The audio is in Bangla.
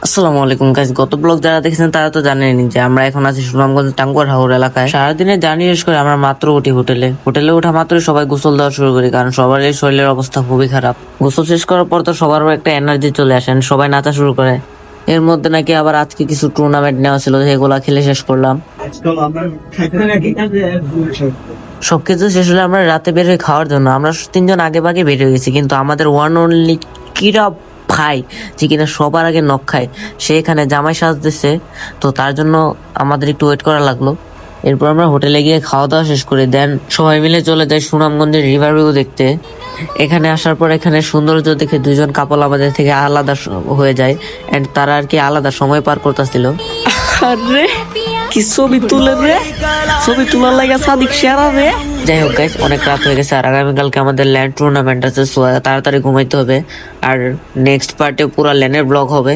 আসসালামু আলাইকুম গাইস, গত ব্লগ যারা দেখেছেন তারা তো জানেনই যে আমরা এখন আছি সুনামগঞ্জ টাঙ্গুয়ার হাওর এলাকায়। সারাদিনের জার্নি শেষ করে আমরা মাত্র উঠি হোটেলে ওঠা মাত্রই সবাই গোসল দেওয়া শুরু করি, কারণ সবারই শরীরের অবস্থা খুবই খারাপ। গোসল শেষ করার পর তো সবার একটা এনার্জি চলে আসেন, সবাই নাচা শুরু করে। এর মধ্যে নাকি আবার আজকে কিছু টুর্নামেন্ট নেওয়া ছিল, সেগুলা খেলে শেষ করলাম। সবকিছু শেষ হলে আমরা রাতে বের হয়ে খাওয়ার জন্য আমরা তিনজন আগে ভাগে বের হয়ে গেছি, কিন্তু আমাদের ওয়ান অনলি কিরা ভাই যে কিনা সবার আগে নখ খায়, সে এখানে জামাই সাজতেছে, তো তার জন্য আমাদের একটু ওয়েট করা লাগলো। এরপর আমরা হোটেলে গিয়ে খাওয়া দাওয়া শেষ করে দেন সবাই মিলে চলে যাই সুনামগঞ্জের রিভার ভিউ দেখতে। এখানে আসার পর এখানে সৌন্দর্য দেখে দুজন কাপল আমাদের থেকে আলাদা হয়ে যায়, এন্ড তারা আর কি আলাদা সময় পার করতেছিল। আরে কি ছবি তুলে রে, ছবি তোলার লাগে সাদিক সেরা রে। যাই হোক গাইস, অনেক রাত হয়ে গেছে আর আগামীকালকে আমাদের ল্যান্ড টুর্নামেন্ট আছে, তাড়াতাড়ি ঘুমাইতে হবে। আর নেক্সট পার্টে পুরো ল্যান্ডের ব্লগ হবে।